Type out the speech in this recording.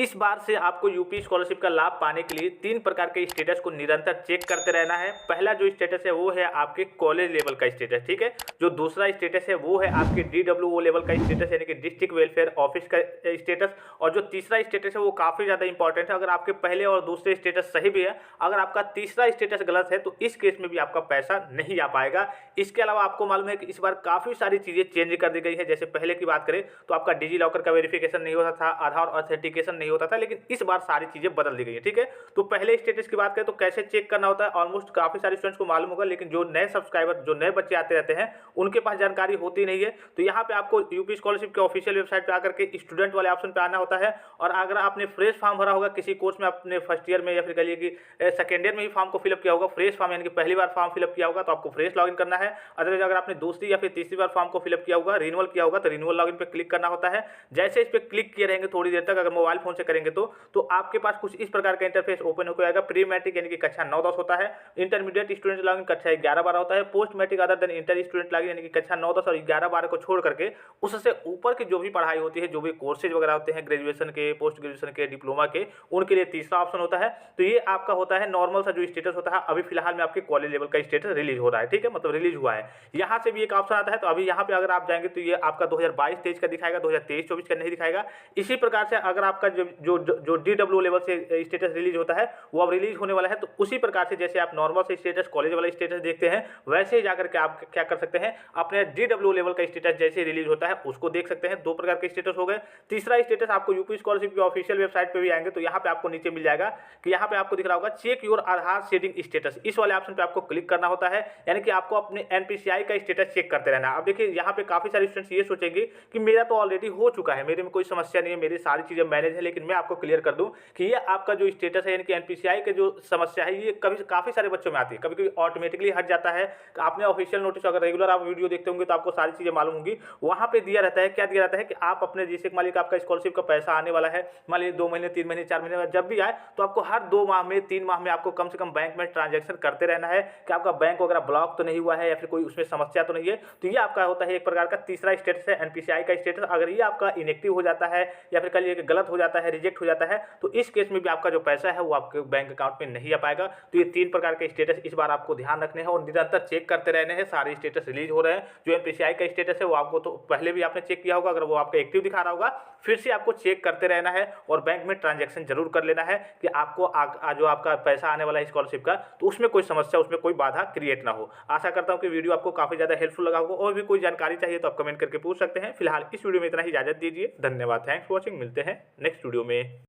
इस बार से आपको यूपी स्कॉलरशिप का लाभ पाने के लिए 3 प्रकार के स्टेटस को निरंतर चेक करते रहना है। पहला जो स्टेटस है वो है आपके कॉलेज लेवल का स्टेटस, ठीक है। जो दूसरा स्टेटस है वो है आपके DWO लेवल का स्टेटस यानी कि डिस्ट्रिक्ट वेलफेयर ऑफिस का स्टेटस। और जो तीसरा स्टेटस है वो काफ़ी ज़्यादा इंपॉर्टेंट है। अगर आपके पहले और दूसरे स्टेटस सही भी है, अगर आपका तीसरा स्टेटस गलत है तो इस केस में भी आपका पैसा नहीं आ पाएगा। इसके अलावा आपको मालूम है कि इस बार काफ़ी सारी चीज़ें चेंज कर दी गई है। जैसे पहले की बात करें तो आपका डिजी लॉकर का वेरिफिकेशन नहीं होता था, आधार ऑथेंटिकेशन नहीं होता था, लेकिन इस बार सारी चीज़ें बदल दी गई है, ठीक है। तो पहले स्टेटस की बात करें तो कैसे चेक करना होता है, ऑलमोस्ट काफ़ी सारे स्टूडेंट्स को मालूम होगा, लेकिन जो नए सब्सक्राइबर, जो नए बच्चे आते रहते हैं उनके पास जानकारी होती नहीं है। तो यहाँ पे आपको यूपी स्कॉलरशिप के ऑफिशियल वेबसाइट पे आकर के स्टूडेंट वाले ऑप्शन पे आना होता है। और अगर आपने फ्रेश फॉर्म भरा होगा किसी कोर्स में, अपने फर्स्ट ईयर में या फिर कहिए कि सेकेंड ईयर में ही फॉर्म को फिलअप किया होगा, फ्रेश फॉर्म यानी कि पहली बार फॉर्म फिलअप किया होगा तो आपको फ्रेश लॉगिन करना है। अदरवाइज अगर आपने दूसरी या फिर तीसरी बार फॉर्म को फिलअप किया होगा, रिन्यूअल किया होगा, तो रिन्यूअल लॉगिन पे क्लिक करना होता है। जैसे इस पर क्लिक किए रहेंगे थोड़ी देर तक, अगर मोबाइल फोन से करेंगे तो आपके पास कुछ इस प्रकार का इंटरफेस ओपन होकर आएगा। प्री मैट्रिक यानी कि कक्षा 9-10 होता है, इंटरमीडिएट स्टूडेंट लॉगिन कक्षा 11-12 होता है, post matric other than inter student login यानी कि कक्षा 9-10 और 11-12 को छोड़ करके उससे ऊपर की जो भी पढ़ाई होती है, जो भी कोर्सेज वगैरह होते हैं, ग्रेजुएशन के, पोस्ट ग्रेजुएशन के, डिप्लोमा के, उनके लिए तीसरा ऑप्शन होता है। तो ये आपका होता है नॉर्मल सा जो स्टेटस होता है। अभी फिलहाल में आपके कॉलेज लेवल का स्टेटस रिलीज हो रहा है, ठीक है, मतलब रिलीज हुआ है। यहाँ से भी एक ऑप्शन आता है। तो अभी यहाँ पे अगर आप जाएंगे तो ये आपका 2022-23 का दिखाएगा, 2023-24 का नहीं दिखाएगा। इसी प्रकार से अगर आपका जो DWO लेवल से स्टेटस रिलीज होता है वो अब रिलीज होने वाला है, तो उसी प्रकार से जैसे आप नॉर्मल से स्टेटस, कॉलेज वाला स्टेटस देखते हैं, वैसे ही जाकर के आप क्या कर सकते हैं, अपने DWO लेवल का स्टेटस जैसे रिलीज होता है उसको देख सकते हैं। 2 प्रकार के स्टेटस हो गए। तीसरा स्टेटस आपको यूपी स्कॉलरशिप की ऑफिशियल वेबसाइट पे भी आएंगे तो यहाँ पे आपको नीचे मिल जाएगा कि यहाँ पे आपको दिख रहा होगा check your Aadhaar seeding status. इस वाले ऑप्शन पे आपको क्लिक करना होता है, यानी कि आपको अपने NPCI का स्टेटस चेक करते रहना। अब देखिए यहाँ पे काफी सारे स्टूडेंट्स ये सोचेंगे कि मेरा तो ऑलरेडी हो चुका है, मेरे में कोई समस्या नहीं है, मेरी सारी चीजें मैनेज है। लेकिन मैं आपको क्लियर कर दूं कि ये आपका जो स्टेटस है यानी कि NPCI का जो समस्या है, ये कभी काफी सारे बच्चों में आती है, कभी कभी ऑटोमेटिकली हट जाता है। आपने ऑफिशियल नोटिस, अगर रेगुलर आप वीडियो देखते होंगे तो आपको सारी चीजें मालूम होंगी। वहां पे दिया रहता है, क्या दिया रहता है कि आप अपने, जैसे मान लीजिए आपका स्कॉलरशिप का पैसा आने वाला है, मान लीजिए 2 महीने, 3 महीने, 4 महीने जब भी आए, तो आपको हर 2 माह में, 3 माह में आपको कम से कम बैंक में ट्रांजैक्शन करते रहना है कि आपका बैंक वगैरह ब्लॉक तो नहीं हुआ है या फिर कोई उसमें समस्या तो नहीं है। तो ये आपका होता है एक प्रकार का तीसरा स्टेटस है, NPCI का स्टेटस। अगर ये आपका इनएक्टिव हो जाता है या फिर कहिए कि गलत हो जाता है, रिजेक्ट हो जाता है, तो इस केस में भी आपका जो पैसा है वो आपके बैंक अकाउंट में नहीं आ पाएगा। तो ये 3 प्रकार के स्टेटस इस बार आपको ध्यान रखने हैं और निरंतर चेक करते रहने हैं। सारे स्टेटस रिलीज हो रहे हैं। जो NPCI का स्टेटस है वो आपको तो पहले भी आपने चेक किया होगा, अगर वो आपका एक्टिव दिखा रहा होगा, फिर से आपको चेक करते रहना है और बैंक में ट्रांजैक्शन जरूर कर लेना है कि आपको जो आपका पैसा आने वाला है स्कॉलरशिप का, तो उसमें कोई समस्या, उसमें कोई बाधा क्रिएट ना हो। आशा करता हूं कि वीडियो आपको काफी ज्यादा हेल्पफुल लगा होगा। और भी कोई जानकारी चाहिए तो आप कमेंट करके पूछ सकते हैं। फिलहाल इस वीडियो में इतना ही, इजाजत दीजिए। धन्यवाद, थैंक्स फॉर वॉचिंग। मिलते हैं नेक्स्ट वीडियो में।